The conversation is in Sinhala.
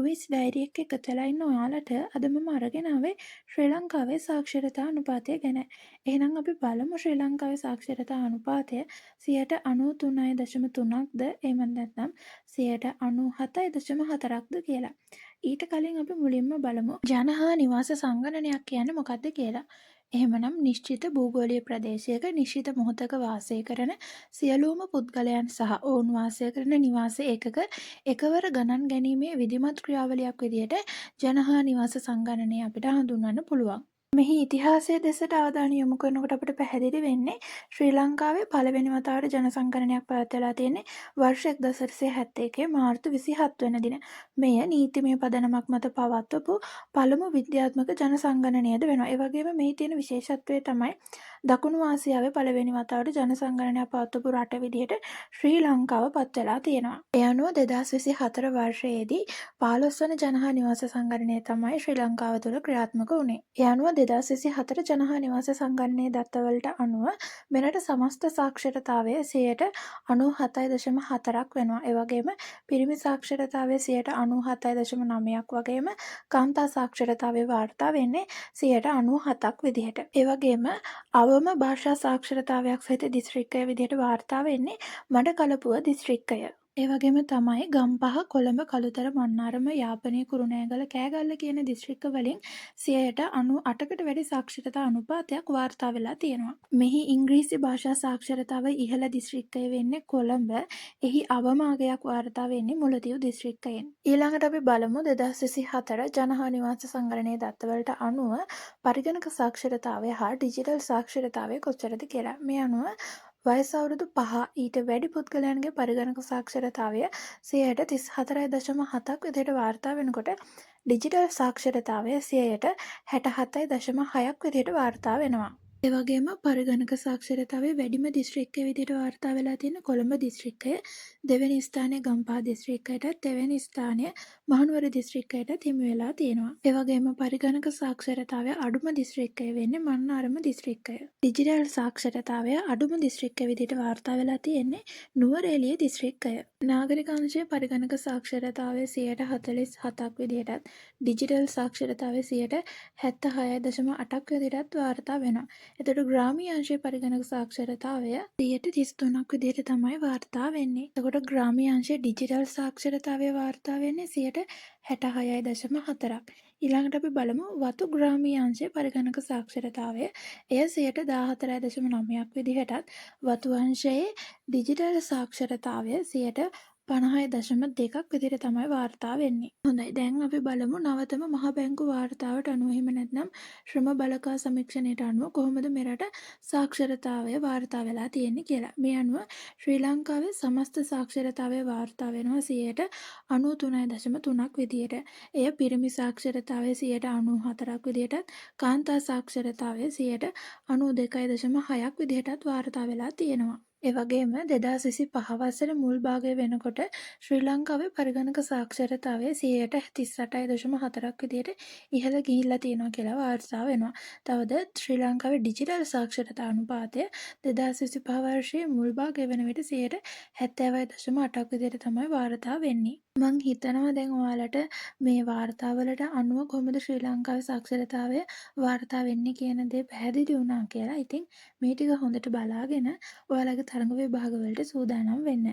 වොයිස් ඩයරි එක එකතු වෙලා ඉන්න ඔයාලට අද මම අරගෙන ආවේ ශ්‍රී ලංකාවේ සාක්ෂරතා අනුපාතය ගැන. එහෙනම් අපි බලමු ශ්‍රී ලංකාවේ සාක්ෂරතා අනුපාතය 93.3%ක්ද එහෙම නැත්නම් 97.4%ක්ද කියලා. ඊට කලින් අපි මුලින්ම බලමු ජන හා නිවාස සංගණනයක් කියන්නේ මොකක්ද කියලා. එහෙමනම් නිශ්චිත භූගෝලීය ප්‍රදේශයක නිශ්චිත මොහොතක වාසය කරන සියලුම පුද්ගලයන් සහ ඔවුන් වාසය කරන නිවාස ඒකක එකවර ගණන් ගැනීමේ විධිමත් ක්‍රියාවලියක් විදිහට ජන හා නිවාස සංගණනය අපිට හඳුන්වන්න පුළුවන්. මෙහි ඉතිහාසය දෙසට අවධානය යොමු කරනකොට අපිට පැහැදිලි වෙන්නේ ශ්‍රී ලංකාවේ පළවෙනි වතාවට ජන සංගණනයක් පැවැත්වලා තියෙන්නේ වර්ෂ 1971 මාර්තු 27 වෙනි දින. මෙය නීතිමය පදනමක් මත පවත්වපු පළමු විද්‍යාත්මක ජන සංගණනයද වෙනවා. ඒ වගේම මෙහි තියෙන විශේෂත්වය තමයි දකුණු ආසියාවේ පළවෙනි වතාවට ජන සංගණනයක් පවත්වපු රට විදිහට ශ්‍රී ලංකාව පත් වෙලා තියෙනවා. ඒ අනුව 2024 වර්ෂයේදී 15 වන ජන හා නිවාස සංගණනය තමයි ශ්‍රී ලංකාව තුළ ක්‍රියාත්මක වුණේ. ඒ අනුව 2024 ජන හා නිවාස සංගණනයේ දත්තවලට අනුව මෙරට සමස්ත සාක්ෂරතාවය 97.4ක් වෙනවා. ඒ වගේම පිරිමි සාක්ෂරතාවය 97.9ක් වගේම කාන්තා සාක්ෂරතාවය වාර්තා වෙන්නේ 97ක් විදිහට. ඒ වගේම අවම භාෂා සාක්ෂරතාවයක් සහිත දිස්ත්‍රික්කය විදිහට වාර්තා වෙන්නේ මඩකලපුව දිස්ත්‍රික්කය. ඒ වගේම තමයි ගම්පහ, කොළඹ, කළුතර, මන්නාරම, යාපනය, කුරුණෑගල, කෑගල්ල කියන දිස්ත්‍රික්ක වලින් 98කට වැඩි සාක්ෂරතා අනුපාතයක් වාර්තා වෙලා තියෙනවා. මෙහි ඉංග්‍රීසි භාෂා සාක්ෂරතාව ඉහළ දිස්ත්‍රික්කය වෙන්නේ කොළඹ. එහි අවම අගයක් වාර්තා වෙන්නේ මුලතිව් දිස්ත්‍රික්කයෙන්. ඊළඟට අපි බලමු 2024 ජන හා නිවාස සංගණනයේ දත්තවලට අනුව පරිගණක සාක්ෂරතාවය හා ඩිජිටල් සාක්ෂරතාවය කොච්චරද කියලා. මේ අනුව වයස අවුරුදු 5 ඊට වැඩි පුද්ගලයන්ගේ පරිගණක සාක්ෂරතාවය 34.7ක් විදිහට වාර්තා වෙනකොට ඩිජිටල් සාක්ෂරතාවය 67.6ක් විදිහට වාර්තා වෙනවා. ඒ වගේම පරිගණක සාක්ෂරතාවයේ වැඩිම දිස්ත්‍රික්කය විදිහට වාර්තා වෙලා තියෙන කොළඹ දිස්ත්‍රික්කය, දෙවෙනි ස්ථානය ගම්පහ දිස්ත්‍රික්කයටත්, දෙවෙනි ස්ථානය මහනුවර දිස්ත්‍රික්කයටත් හිමි වෙලා තියෙනවා. ඒ වගේම පරිගණක සාක්ෂරතාවය අඩුම දිස්ත්‍රික්කය වෙන්නේ මන්නාරම දිස්ත්‍රික්කය. ඩිජිටල් සාක්ෂරතාවය අඩුම දිස්ත්‍රික්කය විදිහට වාර්තා වෙලා තියෙන්නේ නුවරඑළිය දිස්ත්‍රික්කය. නාගරික අංශයේ පරිගණක සාක්ෂරතාවය 47ක් විදිහටත්, ඩිජිටල් සාක්ෂරතාවය 76.8ක් විදිහටත් වාර්තා වෙනවා. එතකොට ග්‍රාමීය අංශයේ පරිගණක සාක්ෂරතාවය 33ක් විදිහට තමයි වාර්තා වෙන්නේ. එතකොට ග්‍රාමීය අංශයේ ඩිජිටල් සාක්ෂරතාවය වාර්තා වෙන්නේ 66.4ක්. ඊළඟට අපි බලමු වතු ග්‍රාමීය අංශයේ පරිගණක සාක්ෂරතාවය. එය 14.9ක් විදිහටත්, වතු අංශයේ ඩිජිටල් සාක්ෂරතාවය 50.2ක් විදිහට තමයි වාර්තා වෙන්නේ. හොඳයි, දැන් අපි බලමු නවතම මහ බැංකු වාර්තාවට අනුව එහෙම නැත්නම් ශ්‍රම බලකා සමීක්ෂණයට අනුව කොහොමද මෙරට සාක්ෂරතාවය වාර්තා වෙලා තියෙන්නේ කියලා. මේ අනුව ශ්‍රී ලංකාවේ සමස්ත සාක්ෂරතාවය වාර්තා වෙනවා 93.3ක් විදිහට. එය පිරිමි සාක්ෂරතාවය 94ක් විදිහටත්, කාන්තා සාක්ෂරතාවය 92.6ක් විදිහටත් වාර්තා වෙලා තියෙනවා. ඒ වගේම 2025 වසරේ මුල් භාගය වෙනකොට ශ්‍රී ලංකාවේ පරිගණක සාක්ෂරතාවය 38.4ක් විදිහට ඉහළ ගිහිල්ලා තියෙනවා කියලා වාර්තා වෙනවා. තවද ශ්‍රී ලංකාවේ ඩිජිටල් සාක්ෂරතා අනුපාතය 2025 වර්ෂයේ මුල් භාගය වෙන විට 70.8ක් විදිහට තමයි වාර්තා වෙන්නේ. මං හිතනවා දැන් ඔයාලට මේ වාර්තාවලට අනුව කොහොමද ශ්‍රී ලංකාවේ සාක්ෂරතාවය වාර්තා වෙන්නේ කියන දේ පැහැදිලි වුණා කියලා. ඉතින් මේ ටික හොඳට බලාගෙන ඔයාලගේ තරඟ විභාගවලට සූදානම් වෙන්න.